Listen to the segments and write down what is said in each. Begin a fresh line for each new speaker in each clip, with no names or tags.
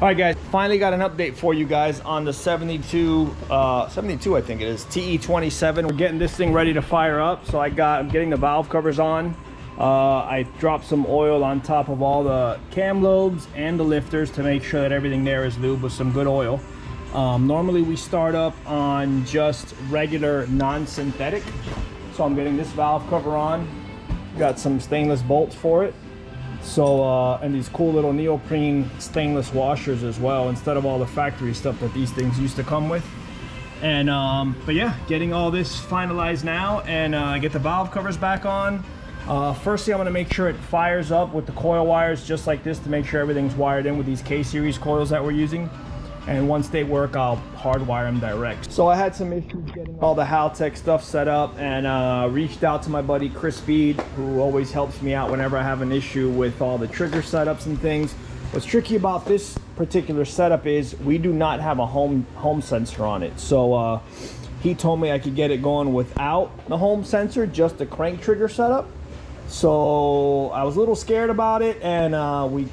All right, guys, finally got an update for you guys on the 72 I think it is, TE27. We're getting this thing ready to fire up. So I'm getting the valve covers on. I dropped some oil on top of all the cam lobes and the lifters to make sure that everything there is lubed with some good oil. Normally we start up on just regular non-synthetic. So I'm getting this valve cover on. Got some stainless bolts for it. So, and these cool little neoprene stainless washers as well, instead of all the factory stuff that these things used to come with. And, but yeah, getting all this finalized now and get the valve covers back on. Firstly, I'm gonna make sure it fires up with the coil wires just like this to make sure everything's wired in with these K-series coils that we're using. And once they work, I'll hardwire them direct. So I had some issues getting all the Haltech stuff set up and reached out to my buddy Chris Speed, who always helps me out whenever I have an issue with all the trigger setups and things. What's tricky about this particular setup is we do not have a home sensor on it. So he told me I could get it going without the home sensor, just the crank trigger setup. So I was a little scared about it, and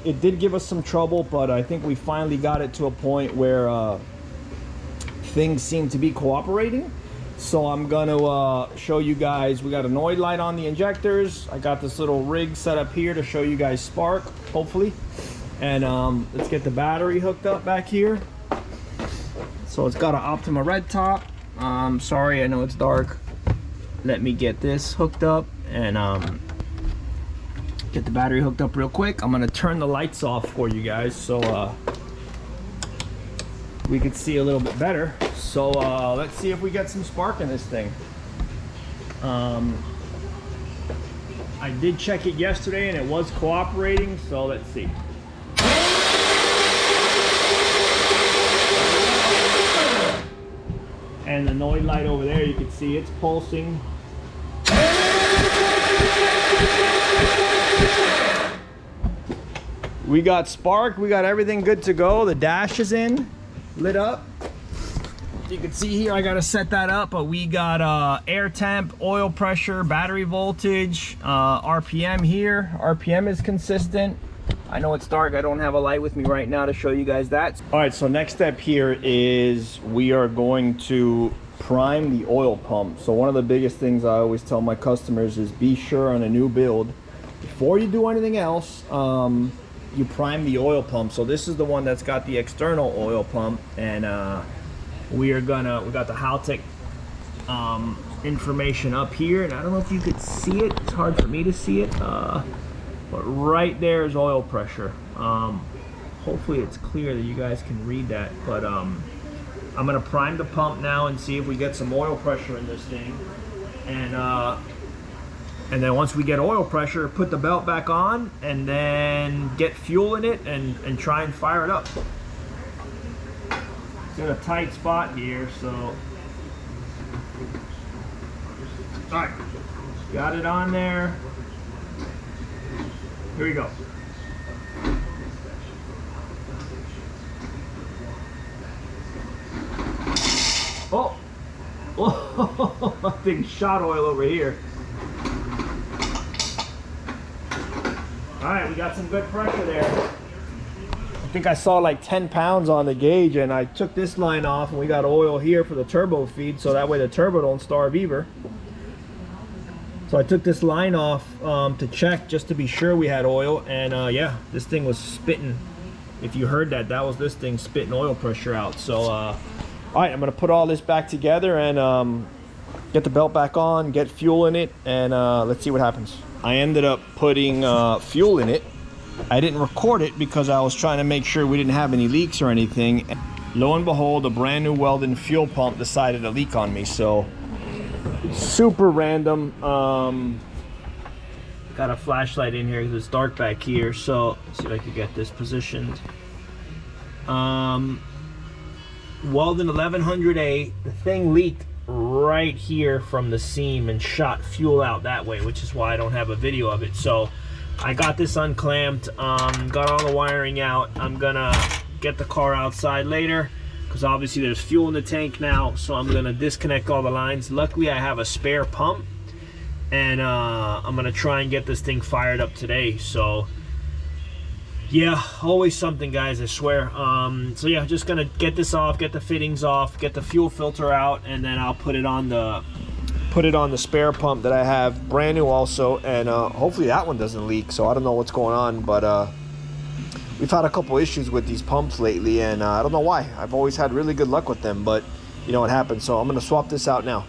it did give us some trouble, but I think we finally got it to a point where things seem to be cooperating. So I'm gonna show you guys. We got a noid light on the injectors. I got this little rig set up here to show you guys spark, hopefully. And let's get the battery hooked up back here. So it's got an Optima red top. Sorry, I know it's dark. Let me get this hooked up and get the battery hooked up real quick. I'm gonna turn the lights off for you guys so we can see a little bit better. So let's see if we get some spark in this thing. I did check it yesterday and it was cooperating, so let's see. And the noid light over there, you can see it's pulsing. We got spark, we got everything good to go. The dash is in, lit up. You can see here, I gotta set that up, but we got air temp, oil pressure, battery voltage, RPM here. RPM is consistent. I know it's dark, I don't have a light with me right now to show you guys that. All right, so next step here is we are going to prime the oil pump. So one of the biggest things I always tell my customers is be sure on a new build, before you do anything else, you prime the oil pump. So this is the one that's got the external oil pump, and we got the Haltech information up here, and I don't know if you could see it. It's hard for me to see it, but right there is oil pressure. Hopefully it's clear that you guys can read that, but I'm gonna prime the pump now and see if we get some oil pressure in this thing, and then once we get oil pressure, put the belt back on and then get fuel in it and try and fire it up. It's got a tight spot here, so. All right, got it on there. Here we go. Oh, oh, I think shot oil over here. All right, we got some good pressure there. I think I saw like 10 pounds on the gauge, and I took this line off, and we got oil here for the turbo feed, so that way the turbo don't starve either. So I took this line off to check just to be sure we had oil, and yeah, this thing was spitting. If you heard that, that was this thing spitting oil pressure out. So all right, I'm gonna put all this back together and get the belt back on, get fuel in it, and let's see what happens. I ended up putting fuel in it. I didn't record it because I was trying to make sure we didn't have any leaks or anything. Lo and behold, a brand new Weldon fuel pump decided to leak on me. So super random. Got a flashlight in here because it's dark back here. So let's see if I can get this positioned. Weldon 1100A, the thing leaked right here from the seam and shot fuel out that way, which is why I don't have a video of it. So I got this unclamped, got all the wiring out. I'm gonna get the car outside later because obviously there's fuel in the tank now, so I'm gonna disconnect all the lines. Luckily I have a spare pump, and I'm gonna try and get this thing fired up today. So Yeah, always something, guys, I swear. So yeah, just gonna get this off, get the fittings off, get the fuel filter out, and then I'll put it on the spare pump that I have, brand new also, and hopefully that one doesn't leak. So I don't know what's going on, but we've had a couple issues with these pumps lately, and I don't know why. I've always had really good luck with them, but you know what happens. So I'm gonna swap this out now.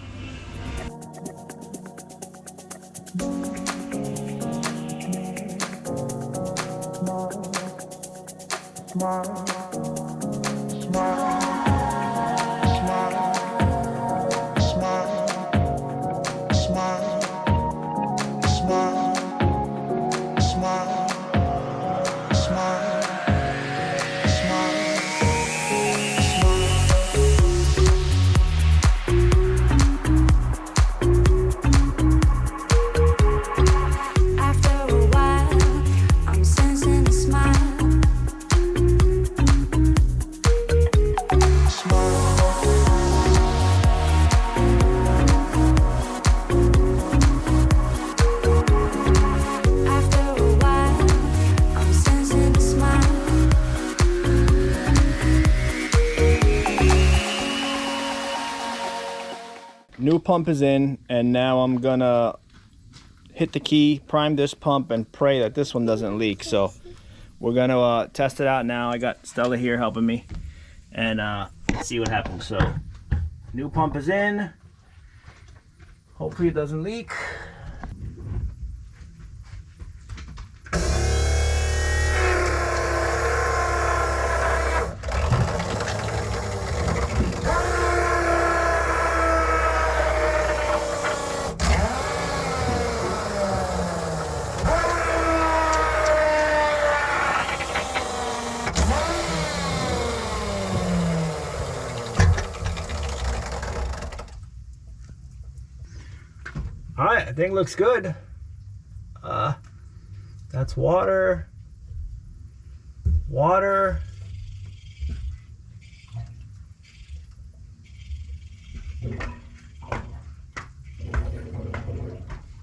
New pump is in, and now I'm gonna hit the key, prime this pump, and pray that this one doesn't leak. So we're gonna test it out now. I got Stella here helping me, and see what happens. So new pump is in. Hopefully it doesn't leak. All right, I think it looks good. That's water. Water.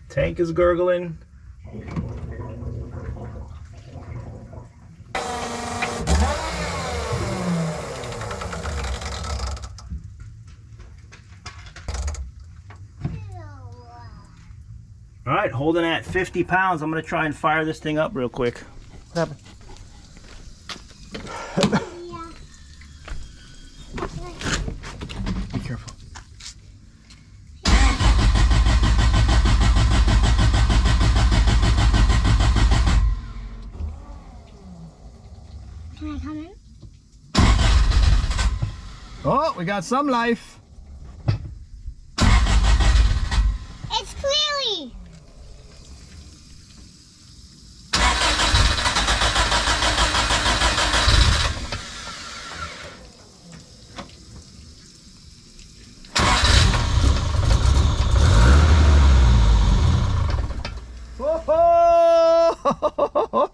Tank is gurgling. All right, holding at 50 pounds. I'm gonna try and fire this thing up real quick. What happened? Be careful.
Can I come in?
Oh, we got some life.
It's clearly.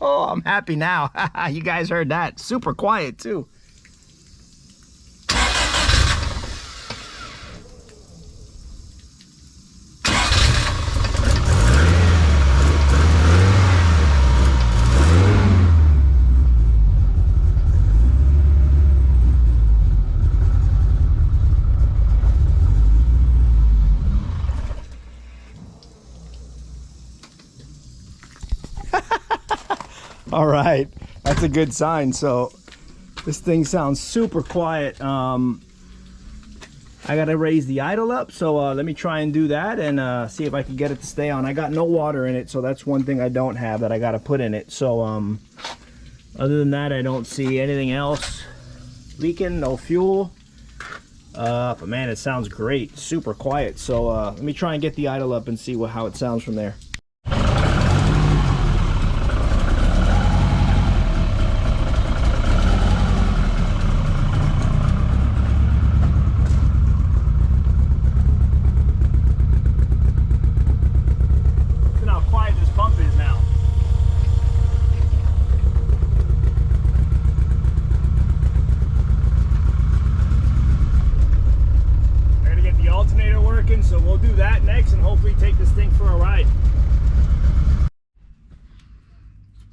Oh, I'm happy now. You guys heard that. Super quiet too. All right, that's a good sign. So this thing sounds super quiet. I gotta raise the idle up, so let me try and do that and see if I can get it to stay on. I got no water in it, so that's one thing I don't have that I gotta put in it. So other than that, I don't see anything else leaking. No fuel, but man, it sounds great. Super quiet. So let me try and get the idle up and see how it sounds from there. Alternator working, so we'll do that next and hopefully take this thing for a ride.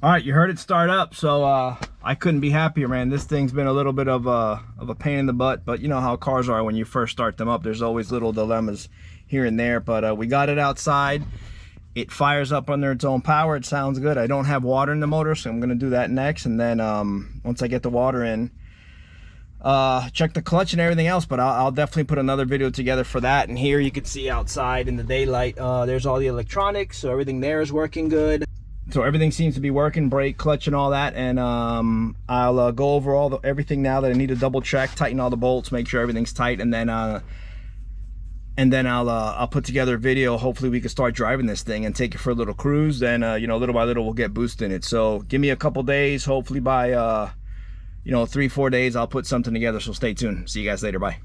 All right, you heard it start up, so I couldn't be happier, man. This thing's been a little bit of a pain in the butt, but you know how cars are when you first start them up. There's always little dilemmas here and there, but we got it outside. It fires up under its own power. It sounds good. I don't have water in the motor, so I'm gonna do that next, and then once I get the water in, check the clutch and everything else. But I'll definitely put another video together for that. And here you can see outside in the daylight, there's all the electronics, so everything there is working good. So everything seems to be working, brake, clutch, and all that. And I'll go over everything now that I need to double check, tighten all the bolts, make sure everything's tight, and then I'll put together a video. Hopefully we can start driving this thing and take it for a little cruise. Then you know, little by little we'll get boosting it. So give me a couple days. Hopefully by you know, 3-4 days I'll put something together. So stay tuned. See you guys later. Bye.